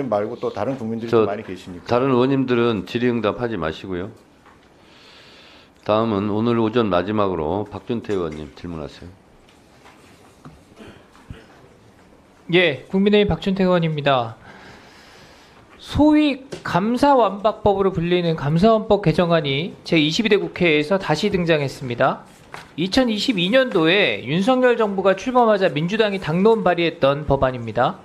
말고 또 다른 국민들이 좀 많이 계시니까. 다른 의원님들은 질의응답하지 마시고요. 다음은 오늘 오전 마지막으로 박준태 의원님 질문하세요. 예, 국민의힘 박준태 의원입니다. 소위 감사완박법으로 불리는 감사원법 개정안이 제22대 국회에서 다시 등장했습니다. 2022년도에 윤석열 정부가 출범하자 민주당이 당론 발의했던 법안입니다.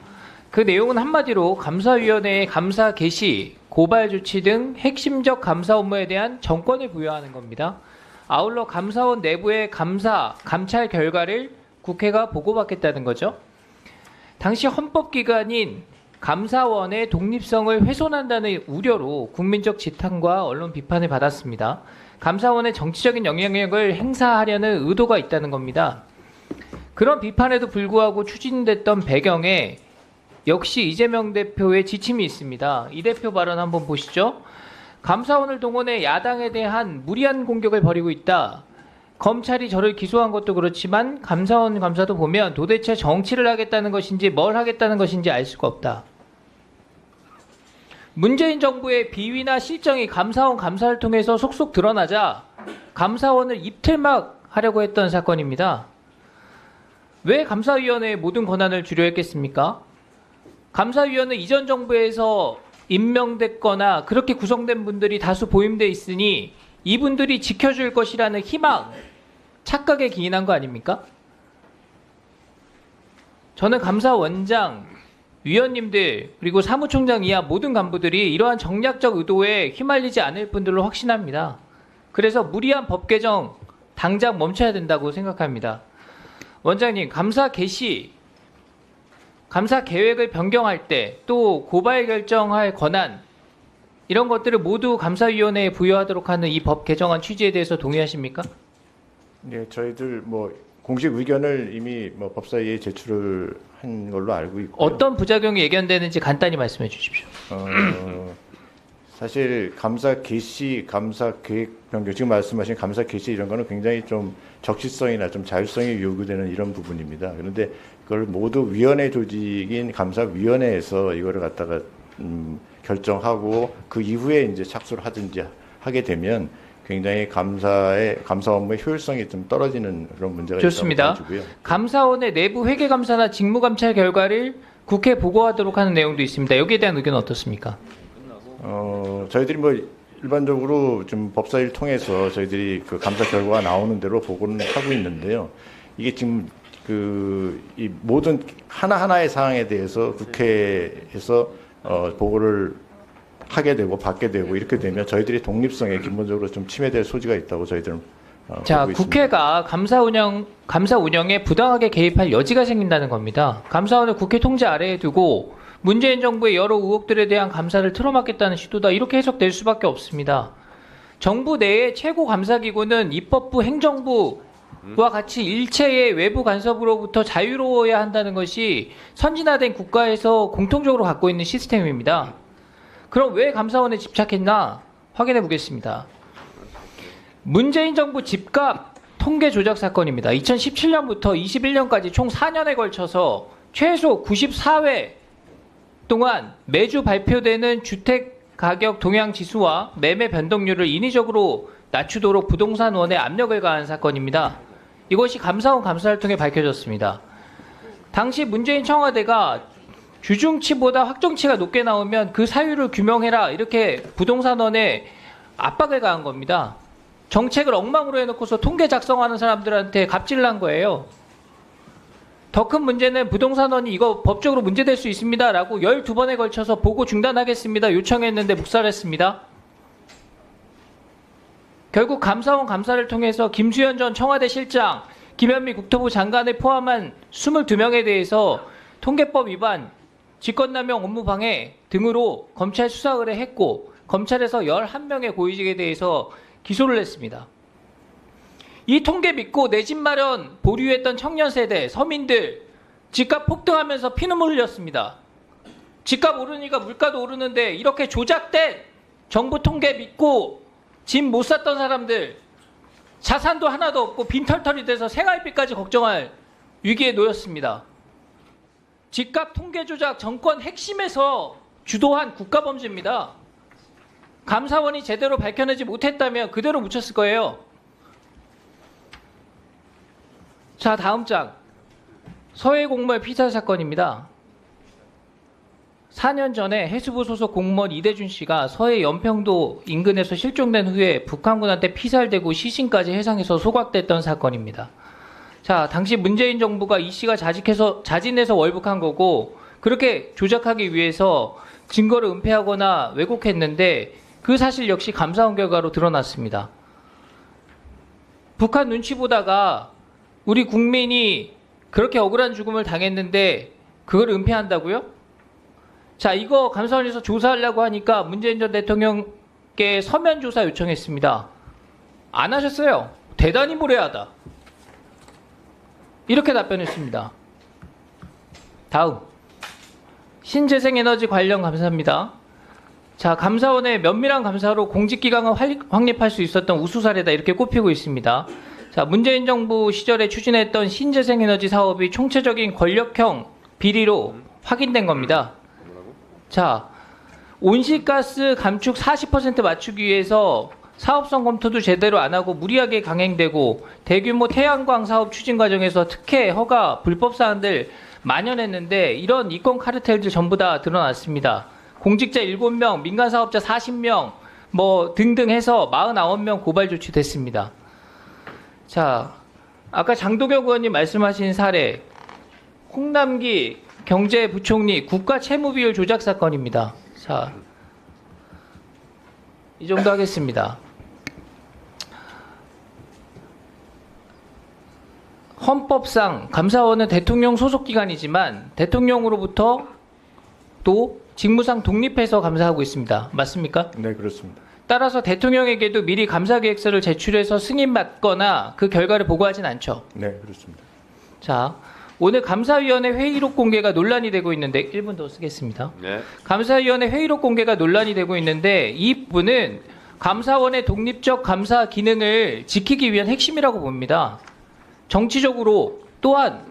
그 내용은 한마디로 감사위원회의 감사 개시, 고발 조치 등 핵심적 감사 업무에 대한 정권을 부여하는 겁니다. 아울러 감사원 내부의 감찰 결과를 국회가 보고받겠다는 거죠. 당시 헌법기관인 감사원의 독립성을 훼손한다는 우려로 국민적 지탄과 언론 비판을 받았습니다. 감사원의 정치적인 영향력을 행사하려는 의도가 있다는 겁니다. 그런 비판에도 불구하고 추진됐던 배경에 역시 이재명 대표의 지침이 있습니다. 이 대표 발언 한번 보시죠. 감사원을 동원해 야당에 대한 무리한 공격을 벌이고 있다. 검찰이 저를 기소한 것도 그렇지만 감사원 감사도 보면 도대체 정치를 하겠다는 것인지 뭘 하겠다는 것인지 알 수가 없다. 문재인 정부의 비위나 실정이 감사원 감사를 통해서 속속 드러나자 감사원을 입틀막 하려고 했던 사건입니다. 왜 감사위원회의 모든 권한을 주려 했겠습니까? 감사위원회 이전 정부에서 임명됐거나 그렇게 구성된 분들이 다수 보임돼 있으니 이분들이 지켜줄 것이라는 희망, 착각에 기인한 거 아닙니까? 저는 감사원장, 위원님들 그리고 사무총장 이하 모든 간부들이 이러한 정략적 의도에 휘말리지 않을 분들로 확신합니다. 그래서 무리한 법 개정 당장 멈춰야 된다고 생각합니다. 원장님, 감사 개시, 감사 계획을 변경할 때 또 고발 결정할 권한 이런 것들을 모두 감사위원회에 부여하도록 하는 이 법 개정안 취지에 대해서 동의하십니까? 네, 저희들 뭐 공식 의견을 이미 뭐 법사위에 제출을 한 걸로 알고 있고. 어떤 부작용이 예견되는지 간단히 말씀해 주십시오. 사실 감사 개시, 감사 계획 변경, 지금 말씀하신 감사 개시 이런 거는 굉장히 좀 적시성이나 좀 자율성이 요구되는 이런 부분입니다. 그런데 그걸 모두 위원회 조직인 감사위원회에서 이거를 갖다가 결정하고 그 이후에 이제 착수를 하든지 하게 되면 굉장히 감사 업무의 효율성이 좀 떨어지는 그런 문제가 좋습니다. 있다고 봐주고요. 감사원의 내부 회계 감사나 직무 감찰 결과를 국회에 보고하도록 하는 내용도 있습니다. 여기에 대한 의견은 어떻습니까? 저희들이 뭐 일반적으로 좀 법사위를 통해서 저희들이 그 감사 결과가 나오는 대로 보고는 하고 있는데요. 이게 지금 이 모든 하나하나의 사항에 대해서 국회에서 보고를 하게 되고 받게 되고 이렇게 되면 저희들이 독립성에 기본적으로 좀 침해될 소지가 있다고 저희들은 자, 보고 있습니다. 국회가 감사 운영에 부당하게 개입할 여지가 생긴다는 겁니다. 감사원을 국회 통제 아래에 두고 문재인 정부의 여러 의혹들에 대한 감사를 틀어막겠다는 시도다. 이렇게 해석될 수밖에 없습니다. 정부 내의 최고 감사기구는 입법부, 행정부와 같이 일체의 외부 간섭으로부터 자유로워야 한다는 것이 선진화된 국가에서 공통적으로 갖고 있는 시스템입니다. 그럼 왜 감사원에 집착했나 확인해 보겠습니다. 문재인 정부 집값 통계 조작 사건입니다. 2017년부터 21년까지 총 4년에 걸쳐서 최소 94회 동안 매주 발표되는 주택가격 동향 지수와 매매 변동률을 인위적으로 낮추도록 부동산원에 압력을 가한 사건입니다. 이것이 감사원 감사를 통해 밝혀졌습니다. 당시 문재인 청와대가 주중치보다 확정치가 높게 나오면 그 사유를 규명해라 이렇게 부동산원에 압박을 가한 겁니다. 정책을 엉망으로 해놓고서 통계 작성하는 사람들한테 갑질난 거예요. 더 큰 문제는 부동산원이 이거 법적으로 문제될 수 있습니다 라고 12번에 걸쳐서 보고 중단하겠습니다 요청했는데 묵살했습니다. 결국 감사원 감사를 통해서 김수현 전 청와대 실장, 김현미 국토부 장관을 포함한 22명에 대해서 통계법 위반, 직권남용 업무방해 등으로 검찰 수사 의뢰했고 검찰에서 11명의 고위직에 대해서 기소를 했습니다. 이 통계 믿고 내 집 마련 보류했던 청년 세대, 서민들 집값 폭등하면서 피눈물 흘렸습니다. 집값 오르니까 물가도 오르는데 이렇게 조작된 정부 통계 믿고 집 못 샀던 사람들 자산도 하나도 없고 빈털털이 돼서 생활비까지 걱정할 위기에 놓였습니다. 집값 통계 조작 정권 핵심에서 주도한 국가범죄입니다. 감사원이 제대로 밝혀내지 못했다면 그대로 묻혔을 거예요. 자, 다음 장. 서해 공무원 피살 사건입니다. 4년 전에 해수부 소속 공무원 이대준 씨가 서해 연평도 인근에서 실종된 후에 북한군한테 피살되고 시신까지 해상에서 소각됐던 사건입니다. 자, 당시 문재인 정부가 이 씨가 자진해서 월북한 거고 그렇게 조작하기 위해서 증거를 은폐하거나 왜곡했는데 그 사실 역시 감사원 결과로 드러났습니다. 북한 눈치 보다가 우리 국민이 그렇게 억울한 죽음을 당했는데 그걸 은폐한다고요? 자, 이거 감사원에서 조사하려고 하니까 문재인 전 대통령께 서면 조사 요청했습니다. 안 하셨어요. 대단히 무례하다. 이렇게 답변했습니다. 다음. 신재생에너지 관련 감사입니다. 자, 감사원의 면밀한 감사로 공직기강을 확립할 수 있었던 우수 사례다 이렇게 꼽히고 있습니다. 자, 문재인 정부 시절에 추진했던 신재생에너지 사업이 총체적인 권력형 비리로 확인된 겁니다. 자, 온실가스 감축 40% 맞추기 위해서 사업성 검토도 제대로 안 하고 무리하게 강행되고 대규모 태양광 사업 추진 과정에서 특혜, 허가, 불법 사안들 만연했는데 이런 이권 카르텔들 전부 다 드러났습니다. 공직자 7명, 민간 사업자 40명 뭐 등등 해서 49명 고발 조치됐습니다. 자, 아까 장도겸 의원님 말씀하신 사례 홍남기 경제부총리 국가 채무 비율 조작 사건입니다. 자, 이 정도 하겠습니다. 헌법상 감사원은 대통령 소속 기관이지만 대통령으로부터 또 직무상 독립해서 감사하고 있습니다. 맞습니까? 네, 그렇습니다. 따라서 대통령에게도 미리 감사계획서를 제출해서 승인받거나 그 결과를 보고하진 않죠. 네, 그렇습니다. 자, 오늘 감사위원회 회의록 공개가 논란이 되고 있는데 1분 더 쓰겠습니다. 네. 감사위원회 회의록 공개가 논란이 되고 있는데 이 부분은 감사원의 독립적 감사 기능을 지키기 위한 핵심이라고 봅니다. 정치적으로 또한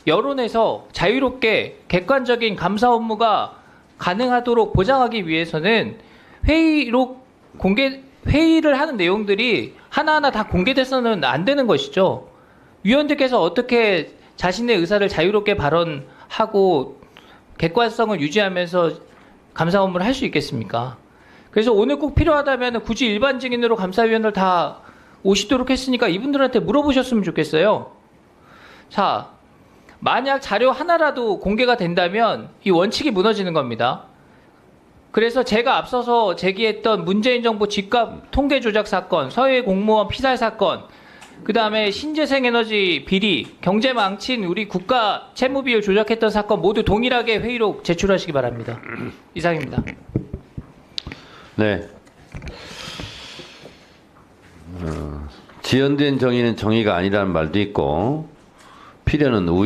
여론에서 자유롭게 객관적인 감사 업무가 가능하도록 보장하기 위해서는 회의를 하는 내용들이 하나하나 다 공개돼서는 안 되는 것이죠. 위원들께서 어떻게 자신의 의사를 자유롭게 발언하고 객관성을 유지하면서 감사 업무를 할 수 있겠습니까? 그래서 오늘 꼭 필요하다면 굳이 일반 증인으로 감사위원을 다 오시도록 했으니까 이분들한테 물어보셨으면 좋겠어요. 자, 만약 자료 하나라도 공개가 된다면 이 원칙이 무너지는 겁니다. 그래서 제가 앞서서 제기했던 문재인 정부 집값 통계 조작 사건, 서해 공무원 피살 사건, 그 다음에 신재생에너지 비리, 경제 망친 우리 국가 채무 비율 조작했던 사건 모두 동일하게 회의록 제출하시기 바랍니다. 이상입니다. 네. 지연된 정의는 정의가 아니라는 말도 있고 필요는 우연.